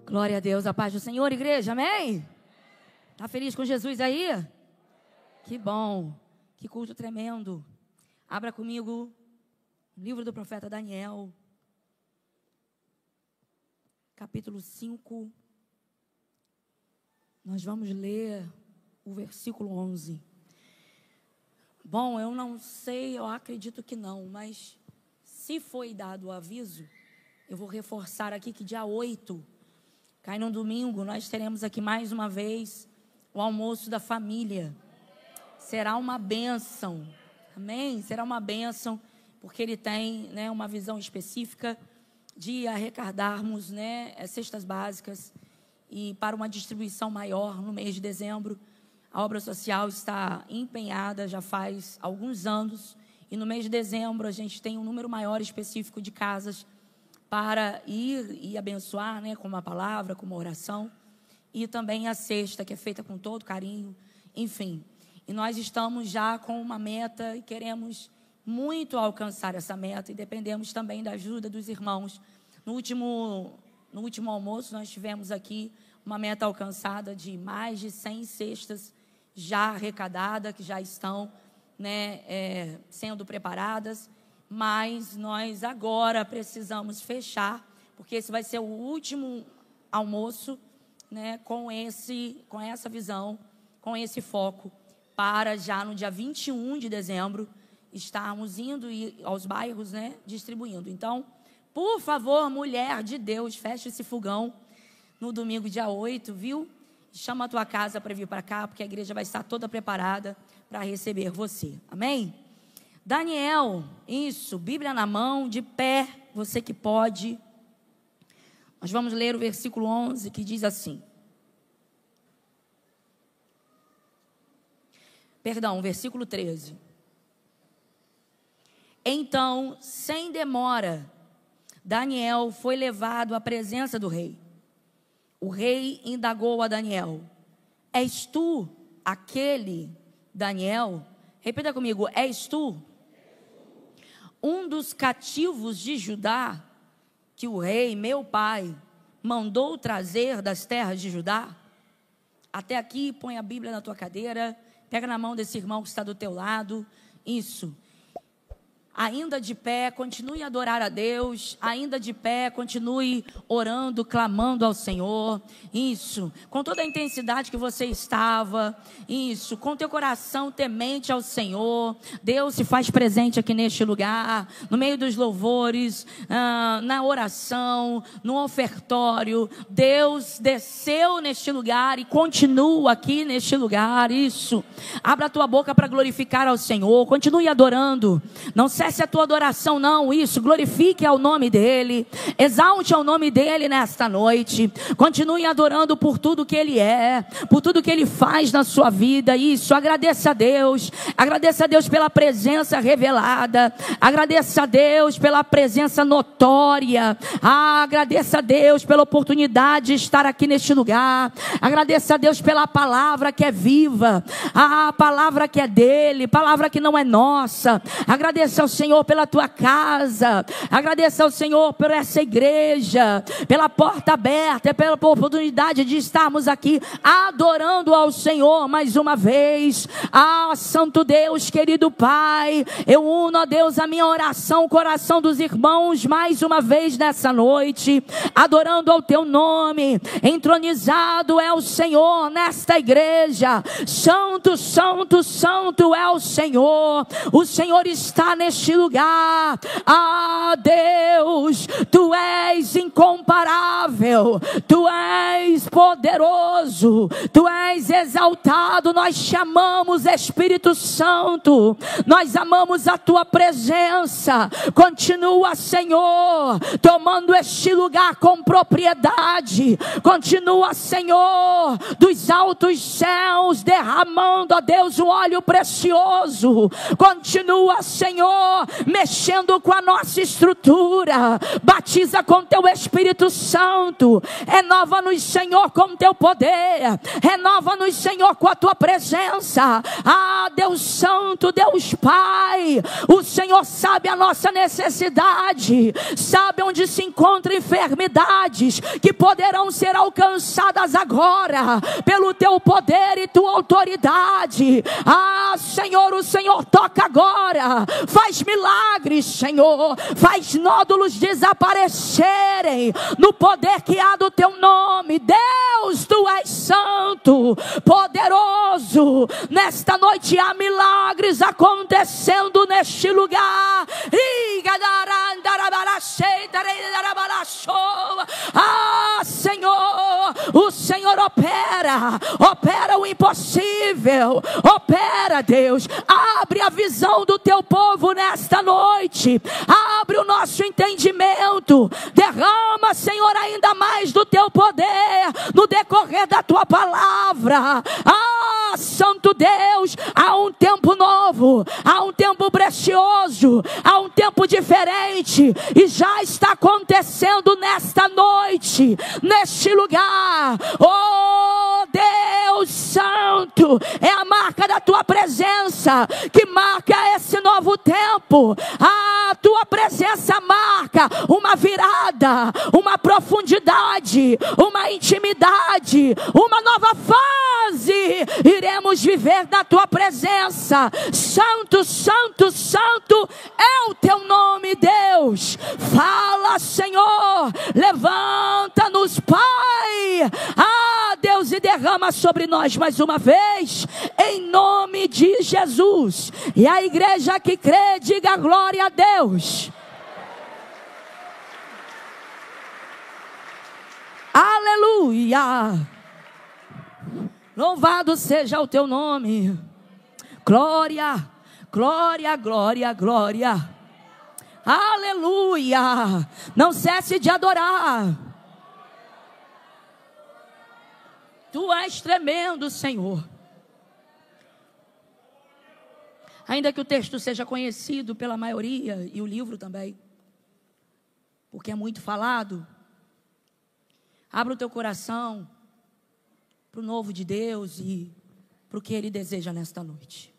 Glória a Deus, a paz do Senhor, igreja, amém? Tá feliz com Jesus aí? Que bom, que culto tremendo. Abra comigo o livro do profeta Daniel, capítulo 5. Nós vamos ler o versículo 11. Bom, eu não sei, eu acredito que não, mas se foi dado o aviso, eu vou reforçar aqui que dia 8, cai no domingo, nós teremos aqui mais uma vez o almoço da família. Será uma bênção, amém? Será uma bênção, porque ele tem, uma visão específica de arrecadarmos, cestas básicas e para uma distribuição maior no mês de dezembro. A obra social está empenhada já faz alguns anos e no mês de dezembro a gente tem um número maior específico de casas para ir e abençoar, com uma palavra, com uma oração, e também a cesta, que é feita com todo carinho, enfim. E nós estamos já com uma meta e queremos muito alcançar essa meta e dependemos também da ajuda dos irmãos. No último almoço nós tivemos aqui uma meta alcançada de mais de 100 cestas já arrecadadas, que já estão sendo preparadas. Mas nós agora precisamos fechar, porque esse vai ser o último almoço, com essa visão, com esse foco, para já no dia 21 de dezembro, estarmos indo aos bairros, distribuindo. Então, por favor, mulher de Deus, feche esse fogão no domingo, dia 8, viu? Chama a tua casa para vir para cá, porque a igreja vai estar toda preparada para receber você. Amém? Daniel, isso, Bíblia na mão, de pé, você que pode. Nós vamos ler o versículo 11, que diz assim. Perdão, versículo 13. Então, sem demora, Daniel foi levado à presença do rei. O rei indagou a Daniel: és tu aquele, Daniel? Repita comigo: és tu um dos cativos de Judá, que o rei, meu pai, mandou trazer das terras de Judá? Até aqui, põe a Bíblia na tua cadeira, pega na mão desse irmão que está do teu lado, isso. Ainda de pé, continue a adorar a Deus. Ainda de pé, continue orando, clamando ao Senhor. Isso, com toda a intensidade que você estava. Isso, com teu coração temente ao Senhor. Deus se faz presente aqui neste lugar, no meio dos louvores, na oração, no ofertório. Deus desceu neste lugar e continua aqui neste lugar. Isso, abra a tua boca para glorificar ao Senhor. Continue adorando, não cesse a tua adoração, não. Isso, glorifique ao nome dele, exalte ao nome dele nesta noite. Continue adorando por tudo que ele é, por tudo que ele faz na sua vida. Isso, agradeça a Deus pela presença revelada, agradeça a Deus pela presença notória, agradeça a Deus pela oportunidade de estar aqui neste lugar, agradeça a Deus pela palavra que é viva, a palavra que é dele, palavra que não é nossa. Agradeça ao Senhor pela tua casa, agradeça ao Senhor por essa igreja, pela porta aberta, pela oportunidade de estarmos aqui adorando ao Senhor mais uma vez. Santo Deus, querido Pai, eu uno a Deus a minha oração, o coração dos irmãos mais uma vez nessa noite, adorando ao teu nome. Entronizado é o Senhor nesta igreja, santo, santo, santo é o Senhor está neste lugar. Deus, tu és incomparável, tu és poderoso, tu és exaltado. Nós chamamos Espírito Santo, nós amamos a tua presença. Continua, Senhor, tomando este lugar com propriedade. Continua, Senhor, dos altos céus derramando, ó Deus, o óleo precioso. Continua, Senhor, Senhor, mexendo com a nossa estrutura. Batiza com teu Espírito Santo. Renova-nos, Senhor, com teu poder. Renova-nos, Senhor, com a tua presença. Ah, Deus Santo, Deus Pai, o Senhor sabe a nossa necessidade, sabe onde se encontram enfermidades que poderão ser alcançadas agora pelo teu poder e tua autoridade. Ah, Senhor, o Senhor toca agora, faz milagres, Senhor, faz nódulos desaparecerem no poder que há do teu nome. Deus, tu és santo, poderoso. Nesta noite há milagres acontecendo neste lugar. Ah, Senhor, o Senhor opera o impossível. Opera, Deus, abre a visão do teu povo nesta noite, abre o nosso entendimento, derrama, Senhor, ainda mais do teu poder no decorrer da tua palavra. Ah, Santo Deus, há um tempo novo, há um tempo precioso, há um tempo diferente, e já está acontecendo nesta noite, neste lugar. Oh, Deus Santo, é a marca da tua presença que marca esse novo tempo. A tua presença marca uma virada, uma profundidade, uma intimidade, uma nova fase. Iremos viver na tua presença. Santo, santo, santo é o teu nome, Deus. Fala, Senhor, levanta-nos, Pai. Ah, Deus, e derrama sobre nós mais uma vez, em nome de Jesus. E a igreja que crê, diga glória a Deus. Aleluia. Louvado seja o teu nome. Glória, glória, glória, glória. Aleluia. Não cesse de adorar. Tu és tremendo, Senhor. Ainda que o texto seja conhecido pela maioria, e o livro também, porque é muito falado, abra o teu coração para o novo de Deus e para o que Ele deseja nesta noite.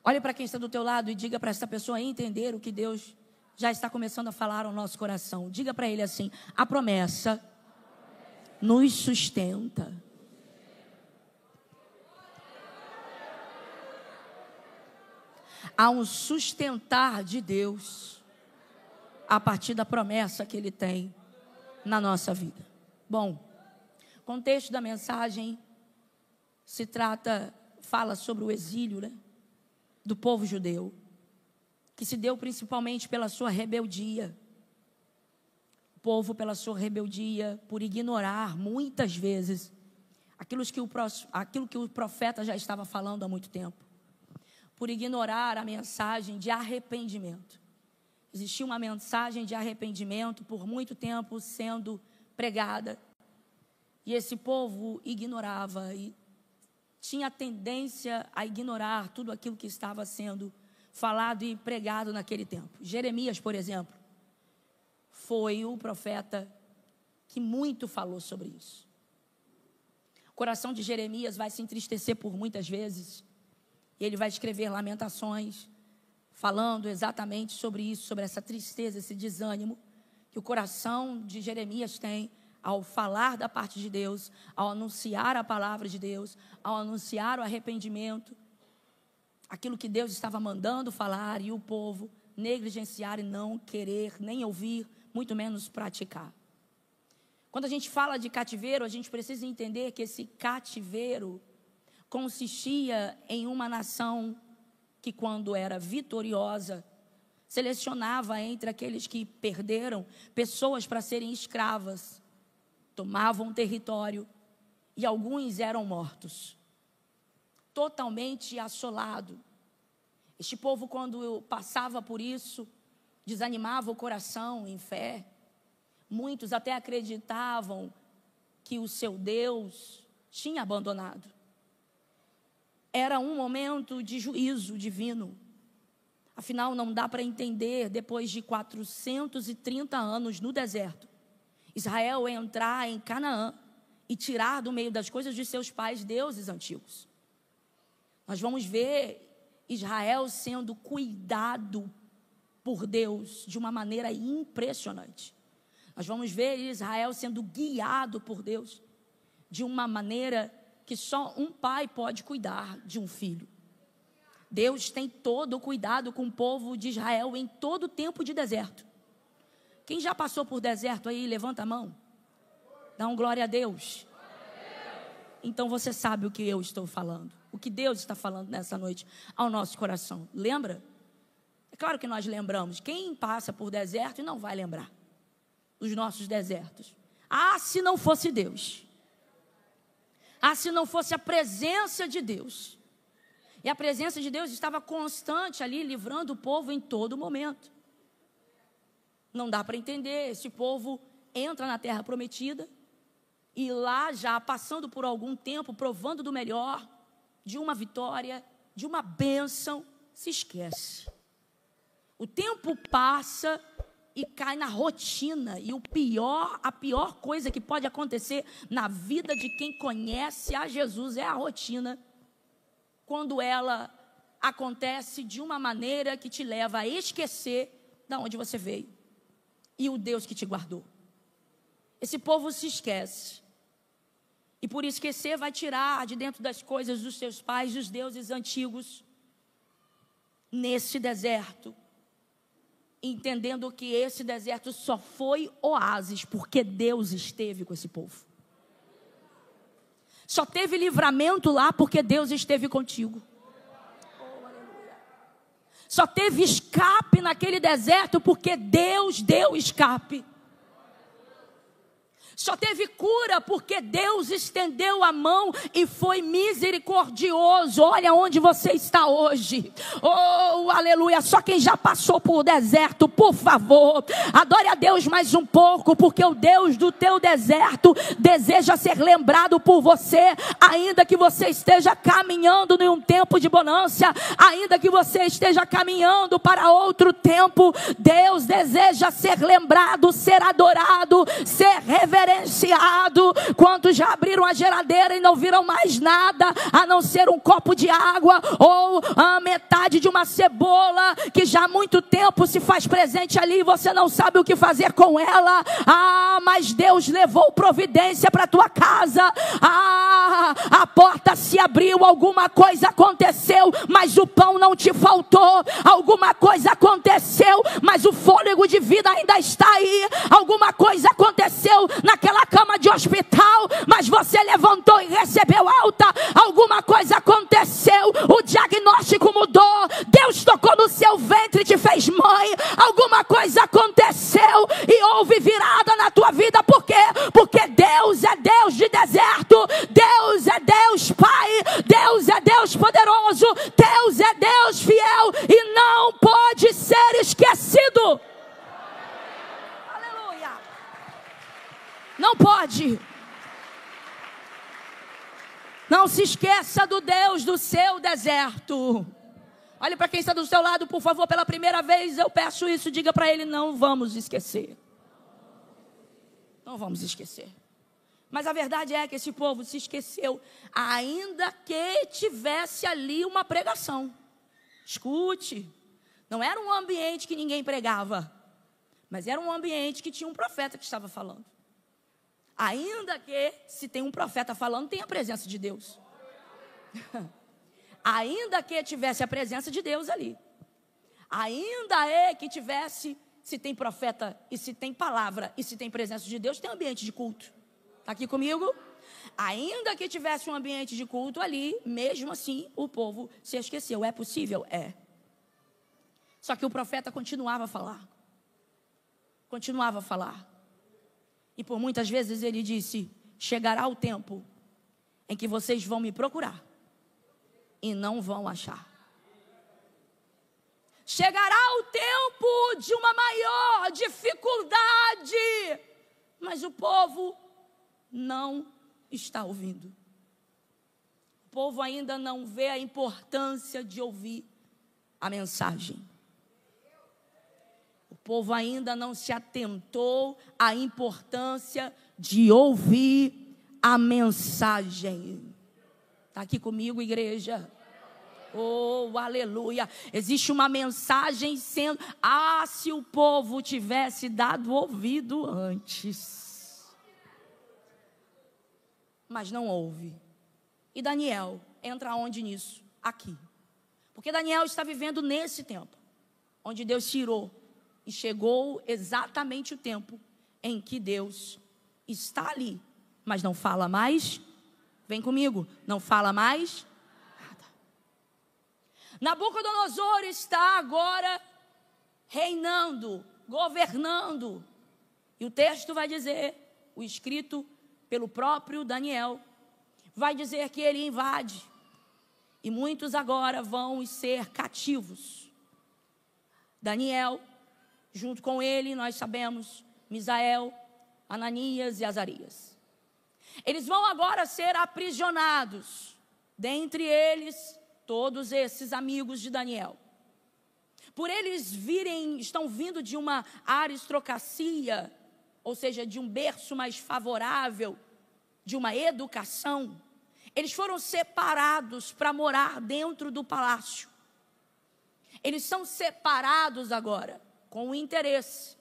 Olhe para quem está do teu lado e diga para essa pessoa entender o que Deus já está começando a falar ao nosso coração. Diga para ele assim: a promessa nos sustenta. Há um sustentar de Deus a partir da promessa que Ele tem na nossa vida. Bom, o contexto da mensagem fala sobre o exílio, né, do povo judeu, que se deu principalmente pela sua rebeldia. O povo, pela sua rebeldia, por ignorar muitas vezes aquilo que o profeta já estava falando há muito tempo, por ignorar a mensagem de arrependimento. Existia uma mensagem de arrependimento por muito tempo sendo pregada, e esse povo ignorava e tinha tendência a ignorar tudo aquilo que estava sendo falado e pregado naquele tempo. Jeremias, por exemplo, foi o profeta que muito falou sobre isso. O coração de Jeremias vai se entristecer por muitas vezes, e ele vai escrever lamentações, falando exatamente sobre isso, sobre essa tristeza, esse desânimo que o coração de Jeremias tem ao falar da parte de Deus, ao anunciar a palavra de Deus, ao anunciar o arrependimento, aquilo que Deus estava mandando falar, e o povo negligenciar e não querer nem ouvir, muito menos praticar. Quando a gente fala de cativeiro, a gente precisa entender que esse cativeiro consistia em uma nação que, quando era vitoriosa, selecionava entre aqueles que perderam pessoas para serem escravas, tomavam território, e alguns eram mortos, totalmente assolado. Este povo, quando passava por isso, desanimava o coração em fé. Muitos até acreditavam que o seu Deus tinha abandonado. Era um momento de juízo divino. Afinal, não dá para entender, depois de 430 anos no deserto, Israel entrar em Canaã e tirar do meio das coisas de seus pais deuses antigos. Nós vamos ver Israel sendo cuidado por Deus de uma maneira impressionante. Nós vamos ver Israel sendo guiado por Deus de uma maneira que só um pai pode cuidar de um filho. Deus tem todo o cuidado com o povo de Israel em todo o tempo de deserto. Quem já passou por deserto aí, levanta a mão. Dá um glória a Deus. Então você sabe o que eu estou falando. O que Deus está falando nessa noite ao nosso coração. Lembra? É claro que nós lembramos. Quem passa por deserto não vai lembrar dos nossos desertos. Ah, se não fosse Deus. Ah, se não fosse a presença de Deus. E a presença de Deus estava constante ali, livrando o povo em todo momento. Não dá para entender. Esse povo entra na terra prometida e lá já passando por algum tempo, provando do melhor, de uma vitória, de uma bênção, se esquece. O tempo passa e cai na rotina. E a pior coisa que pode acontecer na vida de quem conhece a Jesus é a rotina. Quando ela acontece de uma maneira que te leva a esquecer de onde você veio e o Deus que te guardou. Esse povo se esquece. E por esquecer vai tirar de dentro das coisas dos seus pais, os deuses antigos, nesse deserto. Entendendo que esse deserto só foi oásis porque Deus esteve com esse povo. Só teve livramento lá porque Deus esteve contigo. Só teve escape naquele deserto porque Deus deu escape. Só teve cura porque Deus estendeu a mão e foi misericordioso. Olha onde você está hoje. Oh, aleluia. Só quem já passou por deserto, por favor, adore a Deus mais um pouco, porque o Deus do teu deserto deseja ser lembrado por você, ainda que você esteja caminhando em um tempo de bonança, ainda que você esteja caminhando para outro tempo. Deus deseja ser lembrado, ser adorado, ser reverenciado. Quantos já abriram a geladeira e não viram mais nada a não ser um copo de água ou a metade de uma cebola que já há muito tempo se faz presente ali e você não sabe o que fazer com ela? Ah, mas Deus levou providência para a tua casa. Ah, a porta se abriu, alguma coisa aconteceu, mas o pão não te faltou. Alguma coisa aconteceu, mas o fôlego de vida ainda está aí. Alguma coisa aconteceu naquela cama de hospital, mas você levantou e recebeu alta. Alguma coisa aconteceu, o diagnóstico mudou, Deus tocou no seu ventre e te fez mãe. Alguma coisa aconteceu e houve virada na tua vida. Por quê? Porque Deus é Deus de deserto, Deus é Deus Pai, Deus é Deus poderoso, Deus é Deus fiel e não pode ser esquecido. Não pode. Não se esqueça do Deus do seu deserto. Olhe para quem está do seu lado, por favor, pela primeira vez eu peço isso. Diga para ele: não vamos esquecer. Não vamos esquecer. Mas a verdade é que esse povo se esqueceu, ainda que tivesse ali uma pregação. Escute, não era um ambiente que ninguém pregava, mas era um ambiente que tinha um profeta que estava falando. Ainda que, se tem um profeta falando, tem a presença de Deus. Ainda que tivesse a presença de Deus ali. Ainda que tivesse, se tem profeta e se tem palavra e se tem presença de Deus, tem ambiente de culto. Está aqui comigo? Ainda que tivesse um ambiente de culto ali, mesmo assim o povo se esqueceu. É possível? É. Só que o profeta continuava a falar. Continuava a falar. E por muitas vezes ele disse: chegará o tempo em que vocês vão me procurar e não vão achar. Chegará o tempo de uma maior dificuldade, mas o povo não está ouvindo. O povo ainda não vê a importância de ouvir a mensagem. O povo ainda não se atentou à importância de ouvir a mensagem. Está aqui comigo, igreja? Oh, aleluia. Existe uma mensagem sendo... se o povo tivesse dado ouvido antes. Mas não houve. E Daniel entra onde nisso? Aqui. Porque Daniel está vivendo nesse tempo, onde Deus tirou. E chegou exatamente o tempo em que Deus está ali. Mas não fala mais. Vem comigo. Não fala mais nada. Nabucodonosor está agora reinando, governando. E o texto vai dizer, o escrito pelo próprio Daniel, vai dizer que ele invade. E muitos agora vão ser cativos. Daniel, junto com ele, nós sabemos, Misael, Ananias e Azarias. Eles vão agora ser aprisionados. Dentre eles, todos esses amigos de Daniel. Por eles estão vindo de uma aristocracia, ou seja, de um berço mais favorável, de uma educação. Eles foram separados para morar dentro do palácio. Eles são separados agora, com o interesse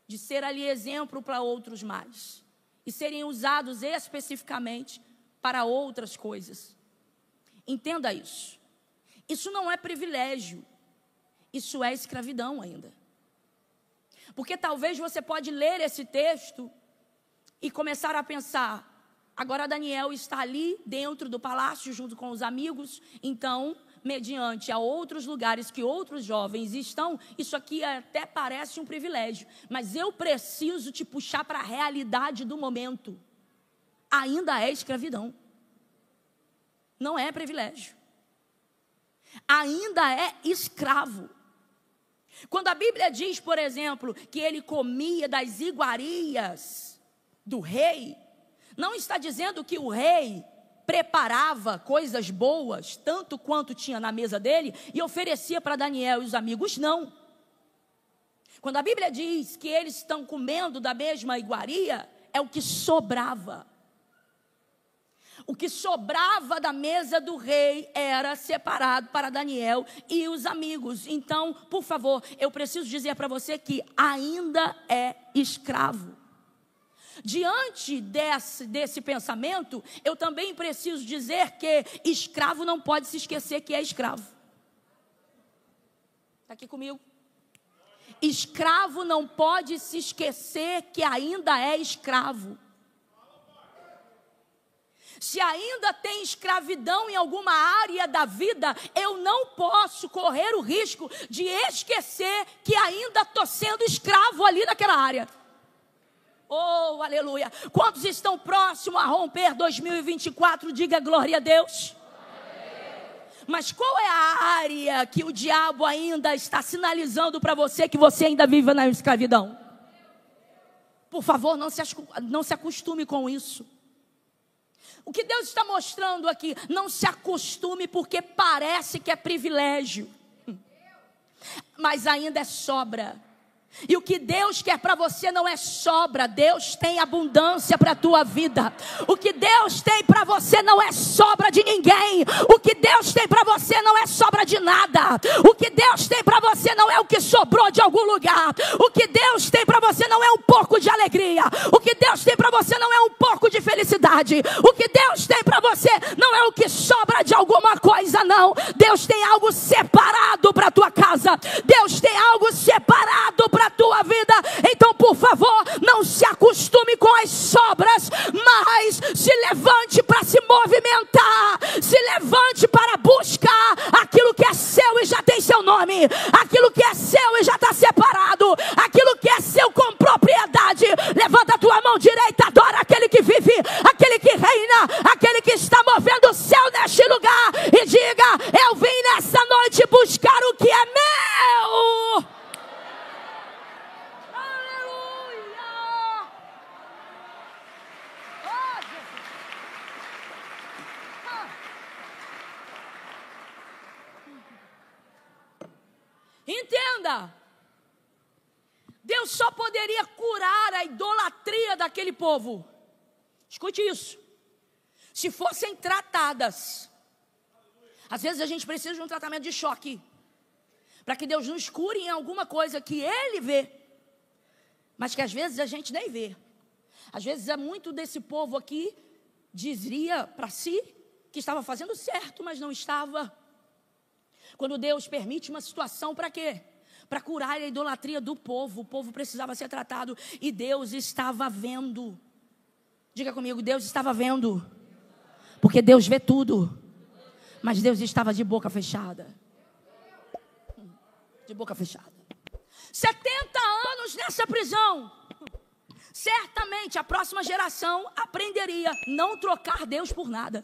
de ser ali exemplo para outros mais. E serem usados especificamente para outras coisas. Entenda isso. Isso não é privilégio. Isso é escravidão ainda. Porque talvez você pode ler esse texto e começar a pensar, agora Daniel está ali dentro do palácio junto com os amigos, então, mediante a outros lugares que outros jovens estão, isso aqui até parece um privilégio, mas eu preciso te puxar para a realidade do momento. Ainda é escravidão. Não é privilégio. Ainda é escravo. Quando a Bíblia diz, por exemplo, que ele comia das iguarias do rei, não está dizendo que o rei preparava coisas boas, tanto quanto tinha na mesa dele, e oferecia para Daniel e os amigos, não. Quando a Bíblia diz que eles estão comendo da mesma iguaria, é o que sobrava. O que sobrava da mesa do rei era separado para Daniel e os amigos. Então, por favor, eu preciso dizer para você que ainda é escravo. Diante desse pensamento, eu também preciso dizer que escravo não pode se esquecer que é escravo. Está aqui comigo? Escravo não pode se esquecer que ainda é escravo. Se ainda tem escravidão em alguma área da vida, eu não posso correr o risco de esquecer que ainda estou sendo escravo ali naquela área. Oh, aleluia. Quantos estão próximos a romper 2024? Diga glória a Deus. Mas qual é a área que o diabo ainda está sinalizando para você que você ainda vive na escravidão? Por favor, não se acostume com isso. O que Deus está mostrando aqui, não se acostume porque parece que é privilégio, mas ainda é sobra. E o que Deus quer para você não é sobra, Deus tem abundância para a tua vida. O que Deus tem para você não é sobra de ninguém. O que Deus tem para você não é sobra de nada. O que Deus tem para você não é o que sobrou de algum lugar. O que Deus tem para você não é um pouco de alegria. O que Deus tem para você não é um pouco de felicidade. O que Deus tem para você não é o que sobra de alguma coisa, não. Deus tem algo separado para a tua casa. Deus tem algo separado para a tua vida. Então, por favor, não se acostume com as sobras, mas se levante para se movimentar, se levante para buscar aquilo que é seu e já tem seu nome, aquilo que é seu e já está separado, aquilo que é seu com propriedade. Levanta a tua mão direita, adora aquele que vive, aquele que reina, aquele que está movendo o céu neste lugar e diga: eu vim nessa noite buscar o que é meu. Entenda, poderia curar a idolatria daquele povo. Escute isso. Se fossem tratadas. Às vezes a gente precisa de um tratamento de choque, para que Deus nos cure em alguma coisa que Ele vê, mas que às vezes a gente nem vê. Às vezes é muito desse povo aqui, dizia para si que estava fazendo certo, mas não estava. Quando Deus permite uma situação, para quê? Para curar a idolatria do povo. O povo precisava ser tratado e Deus estava vendo. Diga comigo, Deus estava vendo. Porque Deus vê tudo. Mas Deus estava de boca fechada. De boca fechada. 70 anos nessa prisão. Certamente a próxima geração aprenderia a não trocar Deus por nada.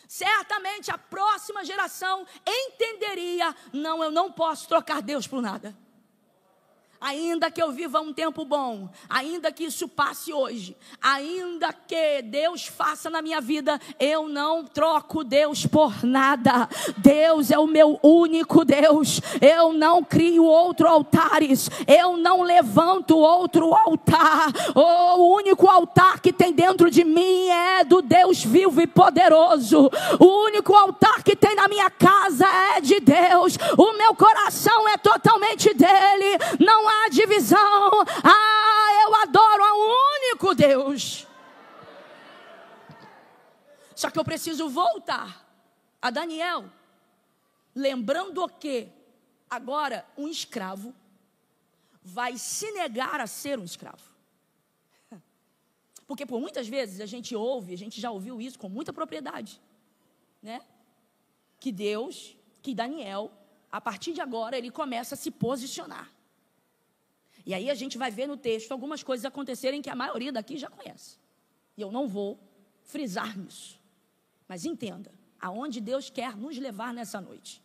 Certamente a próxima geração entenderia: não, eu não posso trocar Deus por nada. Ainda que eu viva um tempo bom, ainda que isso passe hoje, ainda que Deus faça na minha vida, eu não troco Deus por nada. Deus é o meu único Deus. Eu não crio outros altares, eu não levanto outro altar. O único altar que tem dentro de mim é do Deus vivo e poderoso. O único altar que tem na minha casa é de Deus. O meu coração é totalmente dele. Não há divisão. Eu adoro ao único Deus. Só que eu preciso voltar a Daniel, lembrando que agora um escravo vai se negar a ser um escravo. Porque por muitas vezes a gente ouve, a gente já ouviu isso com muita propriedade, né? Que Deus, que Daniel, a partir de agora ele começa a se posicionar. E aí a gente vai ver no texto algumas coisas acontecerem que a maioria daqui já conhece. E eu não vou frisar nisso. Mas entenda, aonde Deus quer nos levar nessa noite.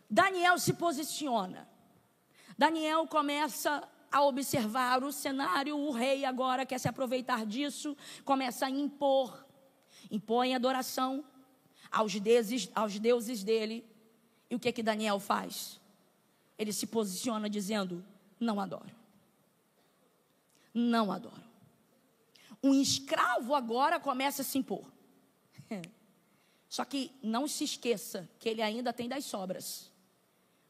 Daniel se posiciona. Daniel começa a observar o cenário. O rei agora quer se aproveitar disso. Começa a impor. Impõe adoração aos deuses dele. E o que Daniel faz? Ele se posiciona dizendo: não adoro. Não adoro. Um escravo agora começa a se impor. Só que não se esqueça que ele ainda tem das sobras.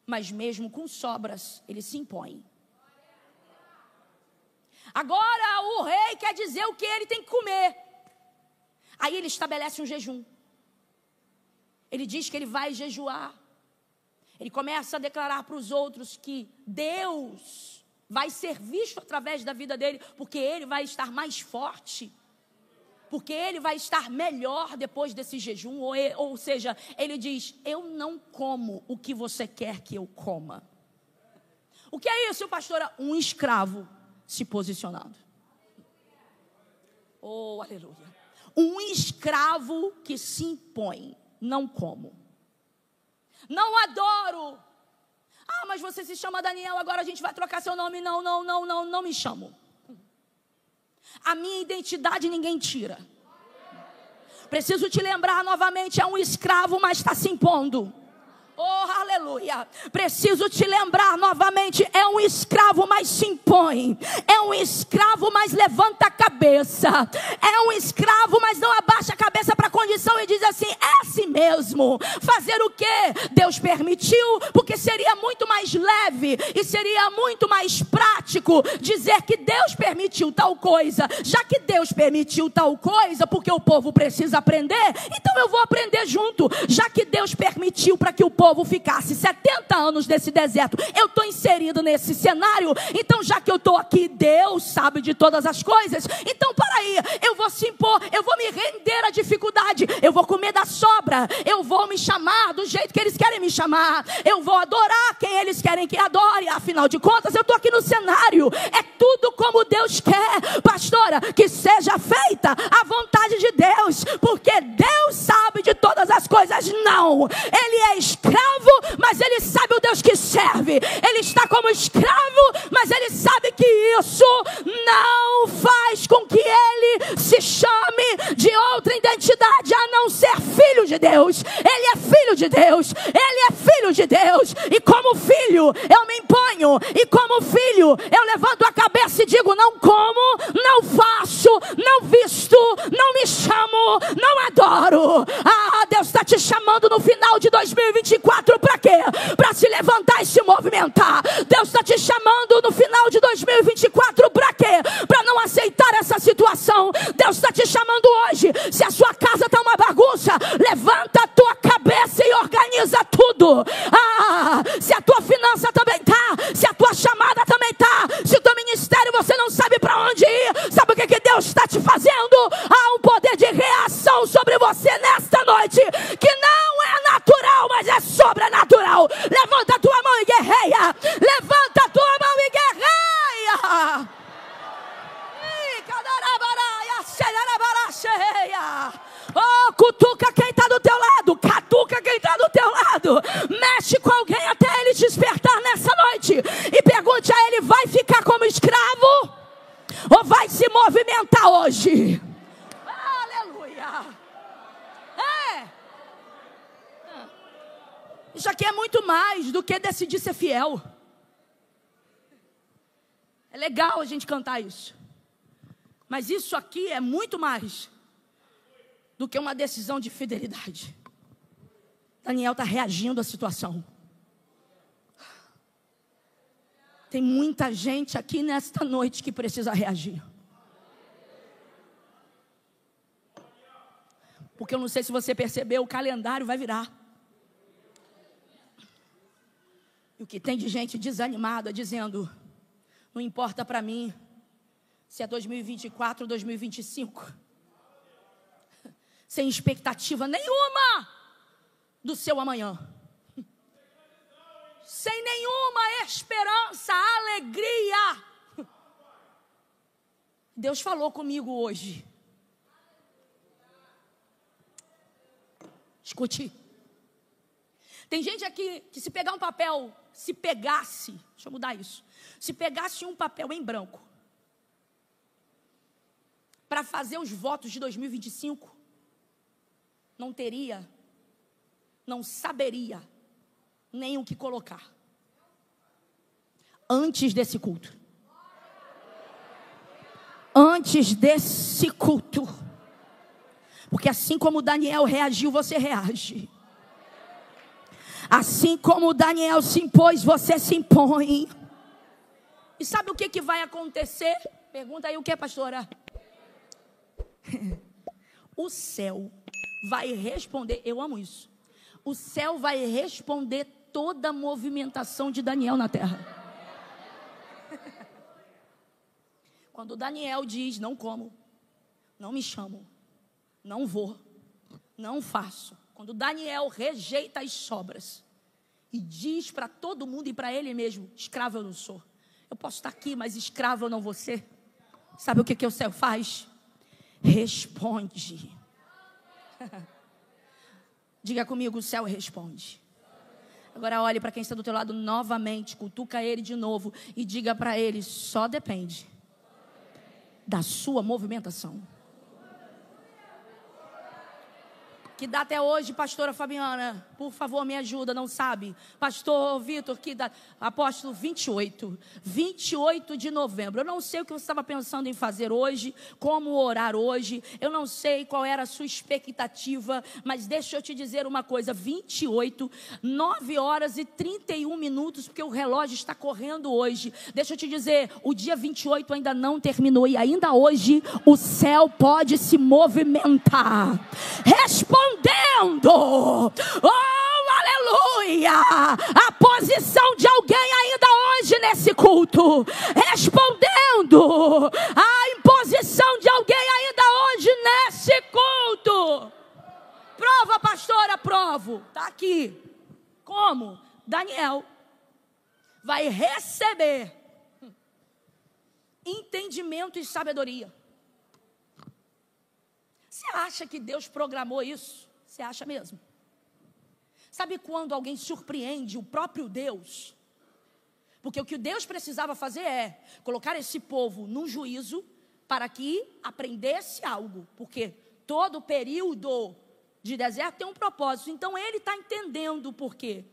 Mas mesmo com sobras, ele se impõe. Agora o rei quer dizer o que ele tem que comer. Aí ele estabelece um jejum. Ele diz que ele vai jejuar. Ele começa a declarar para os outros que Deus vai ser visto através da vida dele, porque ele vai estar mais forte, porque ele vai estar melhor depois desse jejum. Ou seja, ele diz: eu não como o que você quer que eu coma. O que é isso, pastora? Um escravo se posicionando. Oh, aleluia. Um escravo que se impõe. Não como. Não adoro. Mas você se chama Daniel, agora a gente vai trocar seu nome. Não me chamo. A minha identidade ninguém tira. Preciso te lembrar novamente, é um escravo, mas está se impondo. Oh, aleluia. Preciso te lembrar novamente, é um escravo, mas se impõe. É um escravo, mas levanta a cabeça. É um escravo, mas não abaixa a cabeça para a condição e diz assim: é assim mesmo. Fazer o quê? Deus permitiu, porque seria muito mais leve e seria muito mais prático dizer que Deus permitiu tal coisa. Já que Deus permitiu tal coisa, porque o povo precisa aprender, então eu vou aprender junto. Já que Deus permitiu para que o povo ficasse 70 anos nesse deserto, eu estou inserido nesse cenário, então já que eu estou aqui, Deus sabe de todas as coisas, então para aí, eu vou se impor, eu vou me render à dificuldade, eu vou comer da sobra, eu vou me chamar do jeito que eles querem me chamar, eu vou adorar quem eles querem que adore, afinal de contas eu estou aqui no cenário, é tudo como Deus quer, pastora, que seja feita a vontade de Deus, porque Deus sabe de todas as coisas. Não, ele é escravo, mas ele sabe o Deus que serve. Ele está como escravo, mas ele sabe que isso não faz com que ele se chame de outra identidade a não ser filho de Deus. Ele é filho de Deus, ele é filho de Deus, e como filho eu me imponho, e como filho eu levanto a cabeça e digo: não como, não faço, não visto, não me chamo, não adoro. Deus está te chamando no final de 2024 para quê? Para se levantar e se movimentar. Deus está te chamando no final de 2024 para quê? Para não aceitar essa situação. Deus está te chamando hoje. Se a sua casa está uma bagunça, levanta a tua cabeça e organiza tudo. Se a tua finança também está, se a tua chamada também está, se o teu ministério você não sabe para onde ir, sabe o que Deus está te fazendo? Há um poder de reação sobre você nesta noite, que não é natural, mas é sobrenatural. Levanta a tua mão e guerreia. Levanta a tua mão e guerreia. Oh, cutuca quem está do teu lado, catuca quem está do teu lado, mexe com alguém até ele despertar nessa noite e pergunte a ele: vai ficar como escravo ou vai se movimentar hoje? Aleluia. Isso aqui é muito mais do que decidir ser fiel. É legal a gente cantar isso, mas isso aqui é muito mais do que uma decisão de fidelidade. Daniel está reagindo à situação. Tem muita gente aqui nesta noite que precisa reagir. Porque eu não sei se você percebeu, o calendário vai virar. E o que tem de gente desanimada, dizendo: não importa para mim se é 2024 ou 2025. Sem expectativa nenhuma do seu amanhã. Sem nenhuma esperança, alegria. Deus falou comigo hoje. Escute. Tem gente aqui que se pegar um papel, se pegasse, deixa eu mudar isso. Se pegasse um papel em branco para fazer os votos de 2025, não teria, não saberia nem o que colocar. Antes desse culto. Antes desse culto. Porque assim como Daniel reagiu, você reage. Assim como Daniel se impôs, você se impõe. E sabe o que vai acontecer? Pergunta aí o que, pastora? O céu vai responder, eu amo isso. O céu vai responder toda a movimentação de Daniel na terra. Quando Daniel diz: não como, não me chamo, não vou, não faço. Quando Daniel rejeita as sobras e diz para todo mundo e para ele mesmo: escravo eu não sou. Eu posso estar aqui, mas escravo eu não vou ser. Sabe o que o céu faz? Responde. Diga comigo: o céu responde. Agora olhe para quem está do teu lado novamente, cutuca ele de novo e diga para ele: só depende da sua movimentação. Que dá até hoje, pastora Fabiana, por favor me ajuda, não sabe? Pastor Vitor, que dá, apóstolo, 28 de novembro. Eu não sei o que você estava pensando em fazer hoje, como orar hoje, eu não sei qual era a sua expectativa, mas deixa eu te dizer uma coisa: 28, 9 horas e 31 minutos, porque o relógio está correndo hoje. Deixa eu te dizer, o dia 28 ainda não terminou e ainda hoje o céu pode se movimentar. Respondendo, oh aleluia, a posição de alguém ainda hoje nesse culto, respondendo a imposição de alguém ainda hoje nesse culto. Prova, pastora, provo, está aqui. Como? Daniel vai receber entendimento e sabedoria. Você acha que Deus programou isso? Você acha mesmo? Sabe quando alguém surpreende o próprio Deus? Porque o que Deus precisava fazer é colocar esse povo num juízo, para que aprendesse algo, porque todo período de deserto tem um propósito. Então ele está entendendo o porquê.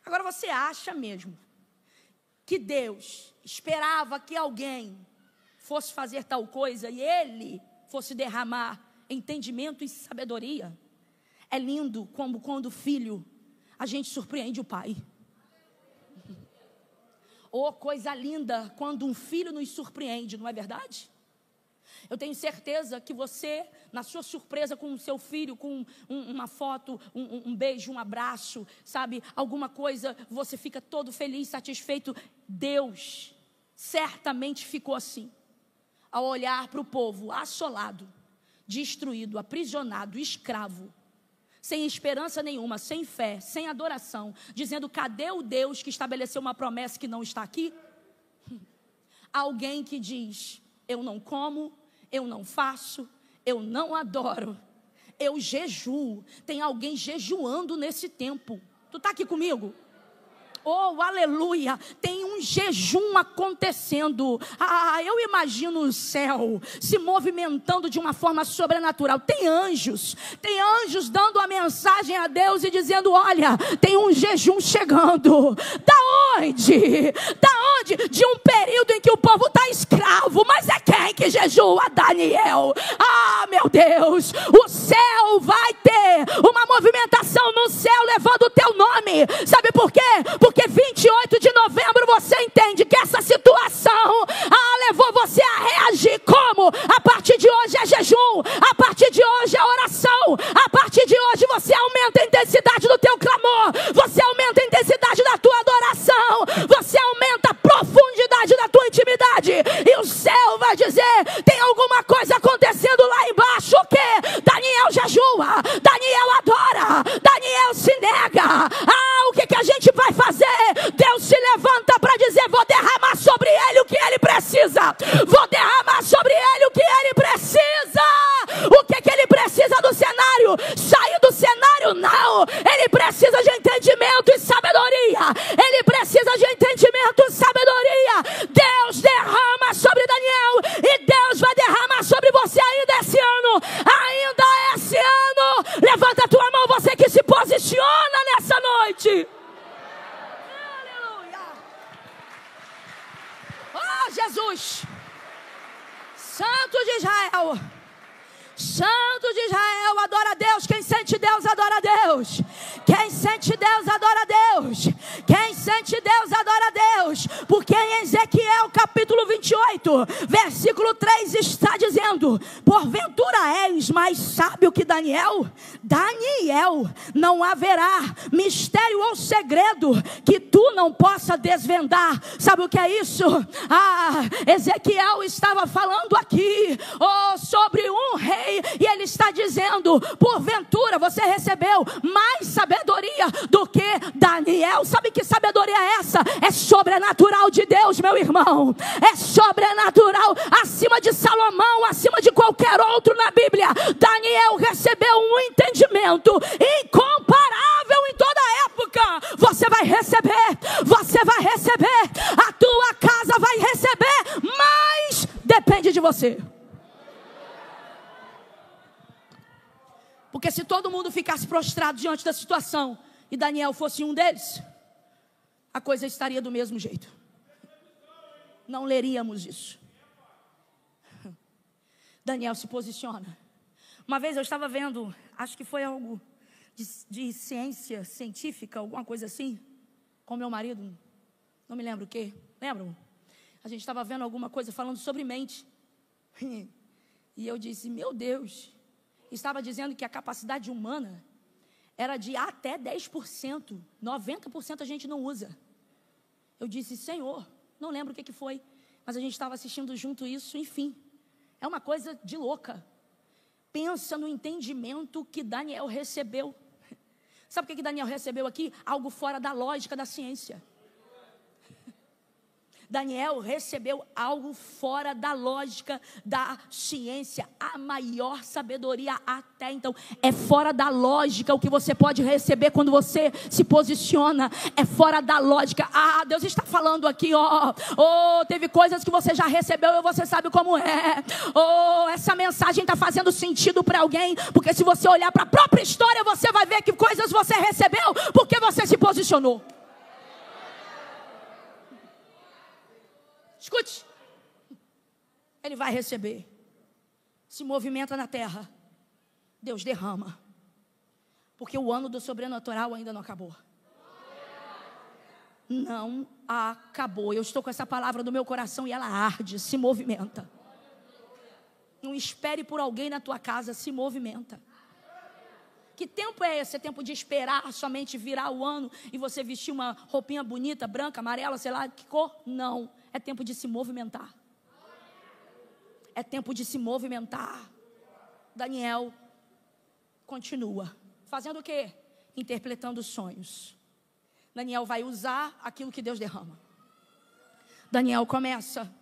Agora você acha mesmo que Deus esperava que alguém fosse fazer tal coisa e ele fosse derramar entendimento e sabedoria? É lindo como quando filho a gente surpreende o pai. Oh, coisa linda quando um filho nos surpreende, não é verdade? Eu tenho certeza que você, na sua surpresa com o seu filho, com uma foto, um beijo, um abraço, sabe, alguma coisa, você fica todo feliz, satisfeito. Deus certamente ficou assim, ao olhar para o povo assolado, destruído, aprisionado, escravo, sem esperança nenhuma, sem fé, sem adoração, dizendo: cadê o Deus que estabeleceu uma promessa que não está aqui? Alguém que diz: eu não como, eu não faço, eu não adoro, eu jejuo. Tem alguém jejuando nesse tempo. Tu está aqui comigo? Oh, aleluia, tem um jejum acontecendo. Eu imagino o céu se movimentando de uma forma sobrenatural. Tem anjos dando a mensagem a Deus e dizendo: olha, tem um jejum chegando. Da onde? De um período em que o povo está escravo. Mas é quem que jejua? Daniel. Meu Deus, o céu vai ter uma movimentação no céu levando o teu nome. Sabe por quê? Porque 28 de novembro você entende que essa situação levou você a reagir. Como? A partir de hoje é jejum, a partir de hoje é oração, a partir de hoje você aumenta a intensidade do teu clamor, você aumenta a intensidade da tua adoração, você aumenta a profundidade da tua intimidade, e o céu vai dizer: tem alguma coisa acontecendo lá embaixo. O quê? Daniel jejua, Daniel adora, Daniel se nega. O que a gente vai fazer? Deus se levanta para dizer: vou derramar sobre ele o que ele precisa. Vou derramar sobre ele o que ele precisa. O que ele precisa do cenário? Sair do cenário? Não. Ele precisa de entendimento e sabedoria. Ele precisa de entendimento e sabedoria. Deus derrama sobre Daniel e Deus vai derramar sobre você ainda esse ano. Ainda esse ano. Levanta a tua mão, você que se posiciona nessa noite. Jesus, Santo de Israel, Santo de Israel, adora a Deus. Quem sente Deus, adora a Deus. Quem sente Deus, adora a Deus. Quem sente Deus, adora a Deus. Porque em Ezequiel capítulo 28, versículo 3 está dizendo: porventura és mais sábio que Daniel? Daniel, não haverá mistério ou segredo que tu não possa desvendar. Sabe o que é isso? Ezequiel estava falando aqui sobre um rei, e ele está dizendo: porventura você recebeu mais sabedoria do que Daniel. Sabe que sabedoria é essa? É sobrenatural de Deus, meu irmão. É sobrenatural, acima de Salomão, acima de qualquer outro na Bíblia. Daniel recebeu um entendimento incomparável em toda a época. Você vai receber, a tua casa vai receber, mas depende de você. Porque se todo mundo ficasse prostrado diante da situação e Daniel fosse um deles, a coisa estaria do mesmo jeito. Não leríamos isso. Daniel se posiciona. Uma vez eu estava vendo, acho que foi algo de ciência científica, alguma coisa assim, com meu marido, não me lembro o que. Lembram? A gente estava vendo alguma coisa falando sobre mente. E eu disse: meu Deus. Estava dizendo que a capacidade humana era de até 10%, 90% a gente não usa. Eu disse: Senhor, não lembro o que foi, mas a gente estava assistindo junto isso, enfim. É uma coisa de louca. Pensa no entendimento que Daniel recebeu. Sabe o que Daniel recebeu aqui? Algo fora da lógica da ciência. Daniel recebeu algo fora da lógica da ciência, a maior sabedoria até então. É fora da lógica o que você pode receber quando você se posiciona. É fora da lógica. Deus está falando aqui, teve coisas que você já recebeu e você sabe como é. Essa mensagem está fazendo sentido para alguém, porque se você olhar para a própria história, você vai ver que coisas você recebeu porque você se posicionou. Escute, ele vai receber, se movimenta na terra, Deus derrama, porque o ano do sobrenatural ainda não acabou. Não acabou. Eu estou com essa palavra no meu coração e ela arde, se movimenta. Não espere por alguém na tua casa, se movimenta. Que tempo é esse? É tempo de esperar somente virar o ano e você vestir uma roupinha bonita, branca, amarela, sei lá que cor? Não. É tempo de se movimentar. É tempo de se movimentar. Daniel continua. Fazendo o quê? Interpretando sonhos. Daniel vai usar aquilo que Deus derrama. Daniel começa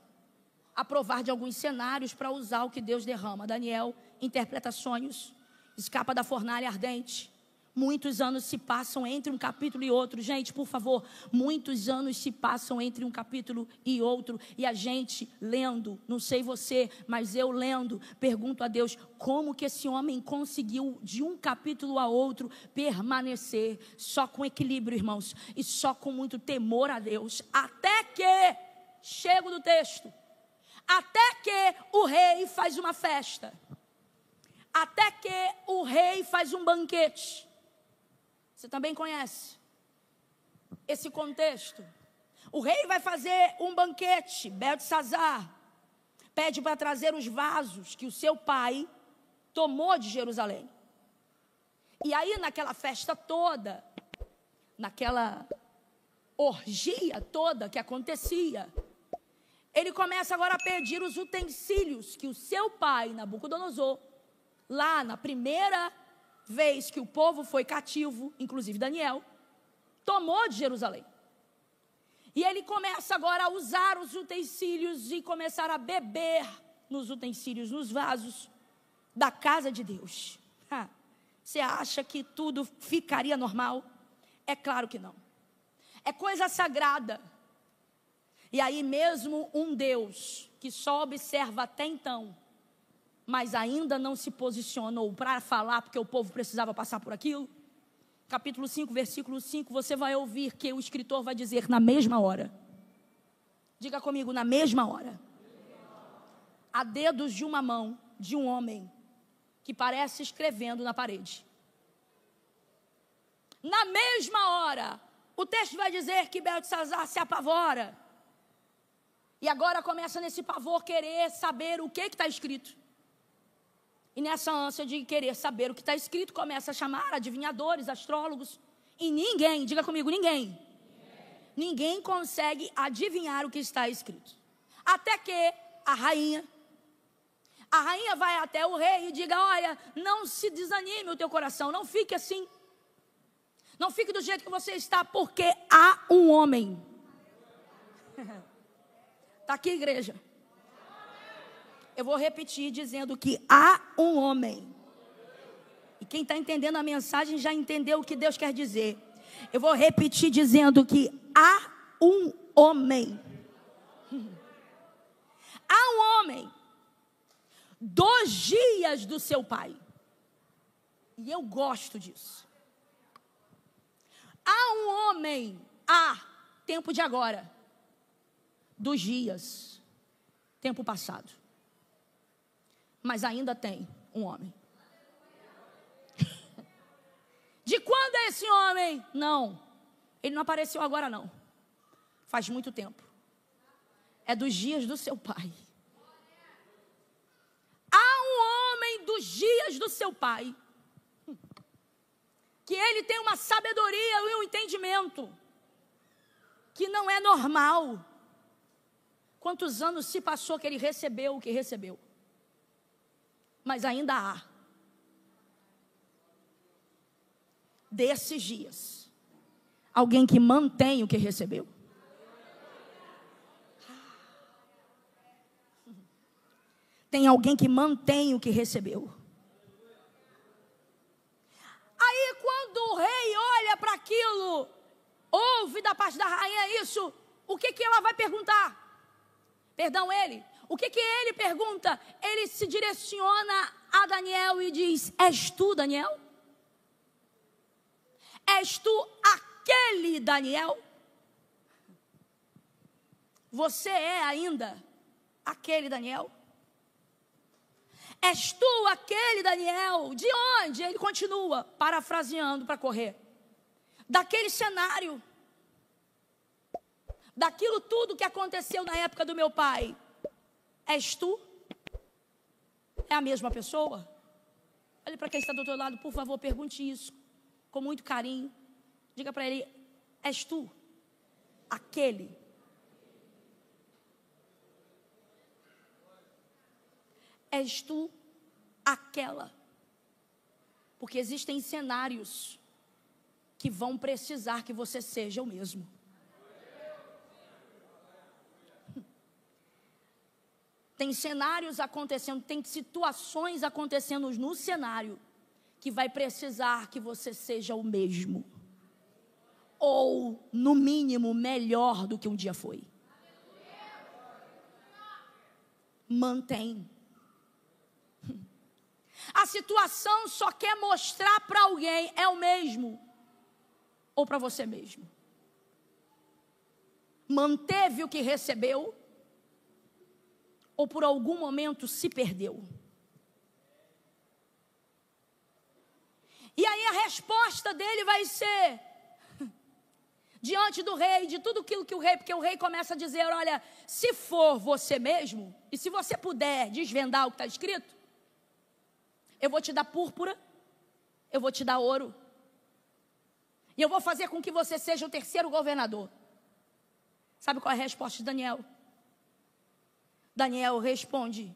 a provar de alguns cenários para usar o que Deus derrama. Daniel interpreta sonhos, escapa da fornalha ardente. Muitos anos se passam entre um capítulo e outro. Gente, por favor, muitos anos se passam entre um capítulo e outro. E a gente lendo, não sei você, mas eu lendo, pergunto a Deus, como que esse homem conseguiu de um capítulo a outro permanecer só com equilíbrio, irmãos, e só com muito temor a Deus. Até que, chego no texto, até que o rei faz uma festa. Até que o rei faz um banquete. Você também conhece esse contexto. O rei vai fazer um banquete. Beltesazar pede para trazer os vasos que o seu pai tomou de Jerusalém. E aí naquela festa toda, naquela orgia toda que acontecia, ele começa agora a pedir os utensílios que o seu pai, Nabucodonosor, lá na primeira vez que o povo foi cativo, inclusive Daniel, tomou de Jerusalém. E ele começa agora a usar os utensílios e começar a beber nos utensílios, nos vasos da casa de Deus. Você acha que tudo ficaria normal? É claro que não. É coisa sagrada. E aí mesmo um Deus que só observa até então, mas ainda não se posicionou para falar, porque o povo precisava passar por aquilo. Capítulo 5, versículo 5, você vai ouvir que o escritor vai dizer na mesma hora. Diga comigo, na mesma hora. A dedos de uma mão de um homem que parece escrevendo na parede. Na mesma hora, o texto vai dizer que Beltesazar se apavora. E agora começa nesse pavor querer saber o que está escrito. E nessa ânsia de querer saber o que está escrito, começa a chamar adivinhadores, astrólogos. E ninguém, diga comigo, ninguém consegue adivinhar o que está escrito. Até que a rainha vai até o rei e diga, olha, não se desanime o teu coração, não fique assim. Não fique do jeito que você está, porque há um homem. Está aqui, igreja. Eu vou repetir dizendo que há um homem. E quem está entendendo a mensagem já entendeu o que Deus quer dizer. Eu vou repetir dizendo que há um homem. Há um homem dos dias do seu pai. E eu gosto disso. Há um homem, tempo de agora, dos dias, tempo passado. Mas ainda tem um homem. De quando é esse homem? Não, ele não apareceu agora não. Faz muito tempo. É dos dias do seu pai. Há um homem dos dias do seu pai, que ele tem uma sabedoria e um entendimento que não é normal. Quantos anos se passou que ele recebeu o que recebeu? Mas ainda há, desses dias, alguém que mantém o que recebeu. Tem alguém que mantém o que recebeu. Aí quando o rei olha para aquilo, ouve da parte da rainha isso, o que ela vai perguntar? Perdão, o que ele pergunta? Ele se direciona a Daniel e diz: és tu, Daniel? És tu aquele Daniel? Você é ainda aquele Daniel? És tu aquele Daniel? De onde? Ele continua parafraseando para correr. Daquele cenário. Daquilo tudo que aconteceu na época do meu pai. És tu? É a mesma pessoa? Olhe para quem está do outro lado, por favor, pergunte isso com muito carinho. Diga para ele: és tu aquele? És tu aquela? Porque existem cenários que vão precisar que você seja o mesmo. Tem cenários acontecendo, tem situações acontecendo no cenário que vai precisar que você seja o mesmo. Ou, no mínimo, melhor do que um dia foi. Mantém. A situação só quer mostrar para alguém, é o mesmo. Ou para você mesmo. Manteve o que recebeu. Ou por algum momento se perdeu. E aí a resposta dele vai ser, diante do rei, de tudo aquilo que o rei, porque o rei começa a dizer: olha, se for você mesmo, e se você puder desvendar o que está escrito, eu vou te dar púrpura, eu vou te dar ouro, e eu vou fazer com que você seja o terceiro governador. Sabe qual é a resposta de Daniel? Daniel responde: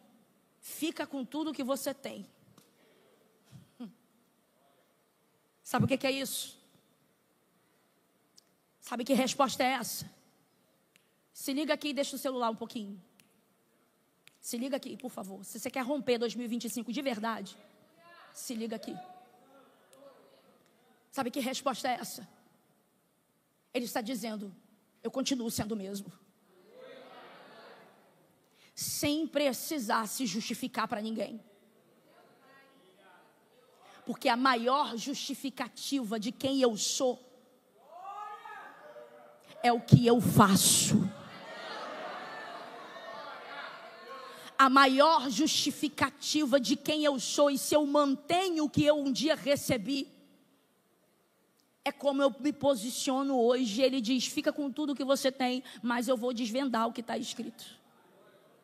fica com tudo que você tem. Sabe o que é isso? Sabe que resposta é essa? Se liga aqui e deixa o celular um pouquinho. Se liga aqui, por favor. Se você quer romper 2025 de verdade, se liga aqui. Sabe que resposta é essa? Ele está dizendo: eu continuo sendo o mesmo. Sem precisar se justificar para ninguém. Porque a maior justificativa de quem eu sou é o que eu faço. A maior justificativa de quem eu sou, e se eu mantenho o que eu um dia recebi, é como eu me posiciono hoje. Ele diz: fica com tudo que você tem, mas eu vou desvendar o que está escrito.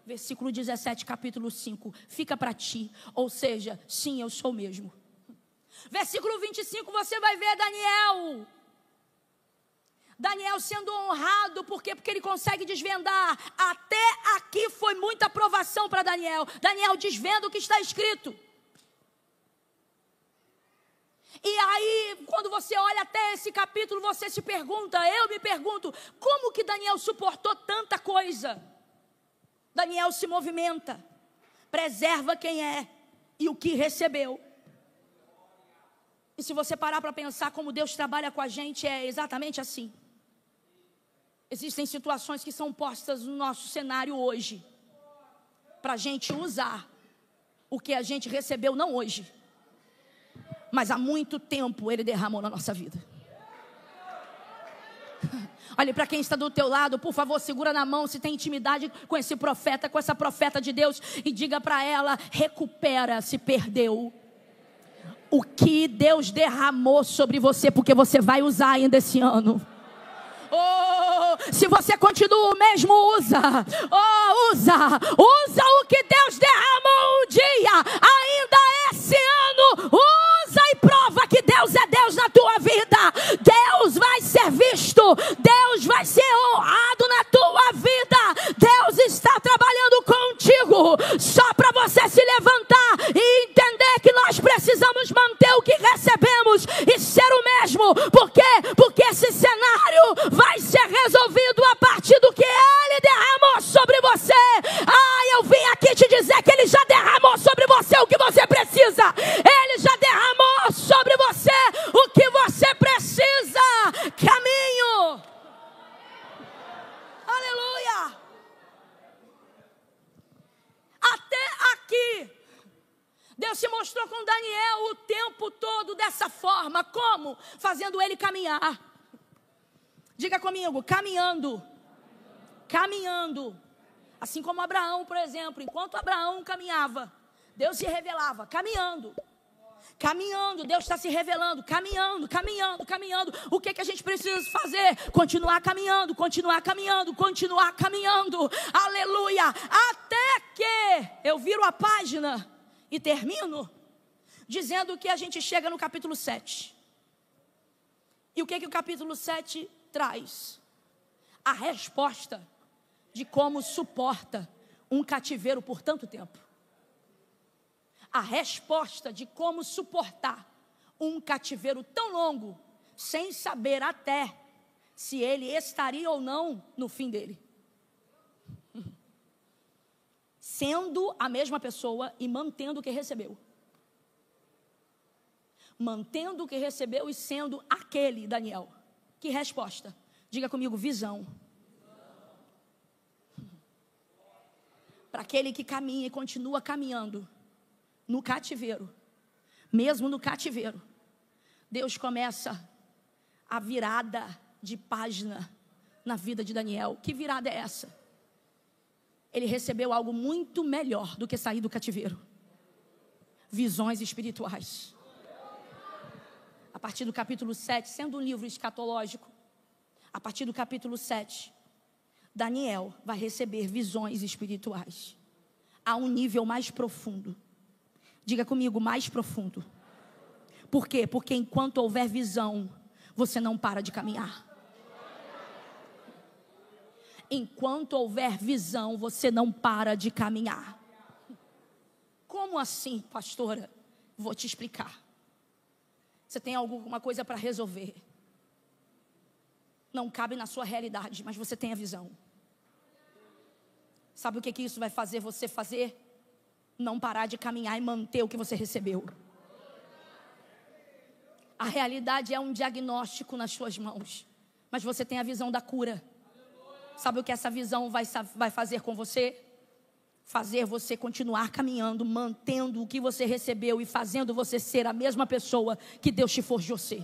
Versículo 17, capítulo 5. Fica para ti. Ou seja, sim, eu sou mesmo. Versículo 25, você vai ver Daniel sendo honrado. Por quê? Porque ele consegue desvendar. Até aqui foi muita aprovação para Daniel. Daniel desvenda o que está escrito. E aí, quando você olha até esse capítulo, você se pergunta, eu me pergunto, como que Daniel suportou tanta coisa? Daniel se movimenta, preserva quem é e o que recebeu. E se você parar para pensar como Deus trabalha com a gente, é exatamente assim. Existem situações que são postas no nosso cenário hoje, para a gente usar o que a gente recebeu, não hoje, mas há muito tempo Ele derramou na nossa vida. Olhe para quem está do teu lado, por favor, segura na mão, se tem intimidade com esse profeta, com essa profeta de Deus, e diga para ela: recupera se perdeu o que Deus derramou sobre você, porque você vai usar ainda esse ano. Oh, se você continua o mesmo, usa o que Deus derramou um dia, ainda esse ano, usa e prova que Deus é Deus na tua vida. Deus vai ser visto, Deus vai ser honrado na tua vida. Deus está trabalhando contigo, só para você se levantar e entender que nós precisamos manter o que recebemos e ser o mesmo. Por quê? Porque esse cenário vai ser resolvido a partir do que Ele derramou sobre você. Eu vim Deus se mostrou com Daniel o tempo todo dessa forma. Como? Fazendo ele caminhar. Diga comigo, caminhando. Caminhando. Assim como Abraão, por exemplo. Enquanto Abraão caminhava, Deus se revelava. Caminhando. Caminhando, Deus está se revelando, caminhando. O que a gente precisa fazer? Continuar caminhando. Aleluia. Até que eu viro a página e termino dizendo que a gente chega no capítulo 7. E o que o capítulo 7 traz? A resposta de como suporta um cativeiro por tanto tempo. A resposta de como suportar um cativeiro tão longo, sem saber até se ele estaria ou não no fim dele. Sendo a mesma pessoa e mantendo o que recebeu. Mantendo o que recebeu e sendo aquele Daniel. Que resposta? Diga comigo, visão. Para aquele que caminha e continua caminhando no cativeiro, mesmo no cativeiro, Deus começa a virada de página na vida de Daniel. Que virada é essa? Ele recebeu algo muito melhor do que sair do cativeiro. Visões espirituais. A partir do capítulo 7, sendo um livro escatológico, a partir do capítulo 7, Daniel vai receber visões espirituais a um nível mais profundo. Diga comigo, mais profundo. Por quê? Porque enquanto houver visão, você não para de caminhar. Enquanto houver visão, você não para de caminhar. Como assim, pastora? Vou te explicar. Você tem alguma coisa para resolver. Não cabe na sua realidade, mas você tem a visão. Sabe o que isso vai fazer você fazer? Não parar de caminhar e manter o que você recebeu. A realidade é um diagnóstico nas suas mãos, mas você tem a visão da cura. Sabe o que essa visão vai fazer com você? Fazer você continuar caminhando, mantendo o que você recebeu e fazendo você ser a mesma pessoa que Deus te forjou ser.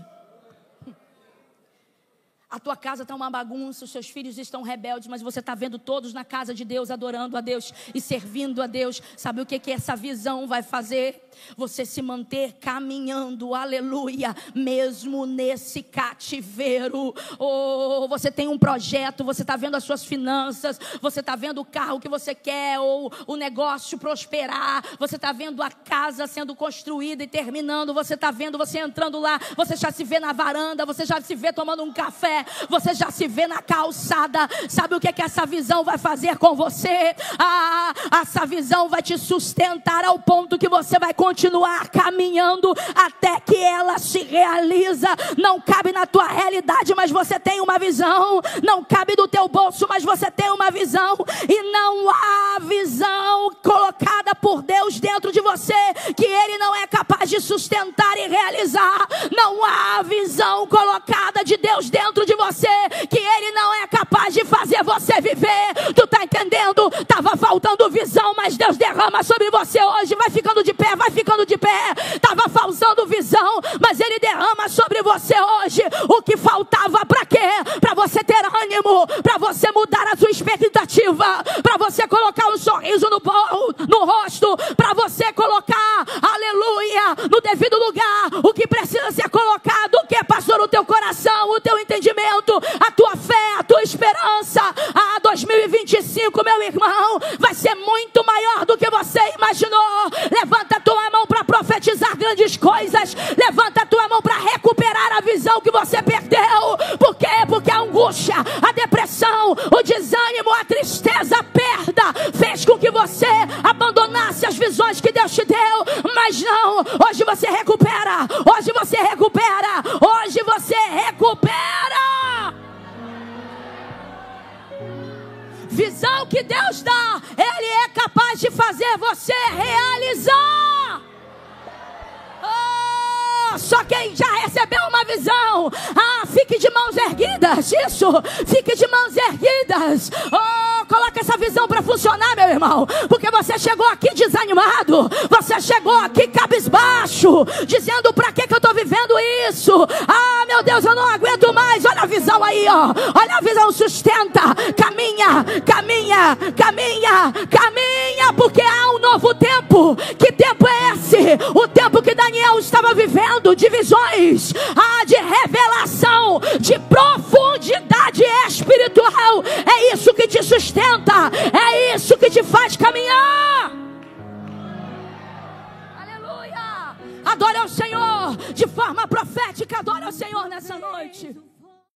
A tua casa está uma bagunça, os seus filhos estão rebeldes, mas você está vendo todos na casa de Deus, adorando a Deus e servindo a Deus. Sabe o que essa visão vai fazer? Você se manter caminhando, aleluia, mesmo nesse cativeiro. Oh, você tem um projeto, você está vendo as suas finanças, você está vendo o carro que você quer, ou o negócio prosperar, você está vendo a casa sendo construída e terminando, você está vendo você entrando lá, você já se vê na varanda, você já se vê tomando um café, você já se vê na calçada. Sabe o que essa visão vai fazer com você? Essa visão vai te sustentar ao ponto que você vai continuar caminhando até que ela se realiza. Não cabe na tua realidade, mas você tem uma visão. Não cabe no teu bolso, mas você tem uma visão. E não há visão colocada por Deus dentro de você que Ele não é capaz de sustentar e realizar. Não há visão colocada de Deus dentro de você que Ele não é capaz de fazer você viver. Tu tá entendendo? Tava faltando visão, mas Deus derrama sobre você hoje. Vai ficando de pé, vai ficando de pé. Tava faltando visão, mas Ele derrama sobre você hoje o que faltava. Para quê? Para você ter ânimo, para você mudar a sua expectativa, para você colocar um sorriso no rosto, para você colocar, aleluia, no devido lugar o que precisa ser colocado. O que, pastor? O teu coração, o teu entendimento, a tua fé, a tua esperança. 2025, meu irmão, vai ser muito maior do que você imaginou. Levanta a tua mão para profetizar grandes coisas. Levanta a tua mão para recuperar a visão que você perdeu. Por quê? Porque a angústia, a depressão, o desânimo, a tristeza, a perda fez com que você abandonasse as visões que Deus te deu. Mas não, hoje você recupera. Hoje você recupera. Hoje você recupera. Visão que Deus dá, Ele é capaz de fazer você realizar. Oh, só quem já recebeu uma visão. Fique de mãos erguidas. Isso, fique de mãos erguidas. Oh, coloca essa visão para funcionar, meu irmão. Porque você chegou aqui desanimado. Você chegou aqui cabisbaixo, dizendo: para que eu estou vivendo isso? Ah, meu Deus, eu não aguento mais. Olha a visão aí, ó. Olha a visão, sustenta. Caminha, caminha, caminha, caminha, porque há um novo tempo. Que tempo é esse? O tempo que Daniel estava vivendo, de visões, de revelação, de profundidade espiritual. É isso que te sustenta, é isso que te faz caminhar. Aleluia! Adore ao Senhor de forma profética, adore ao Senhor nessa noite.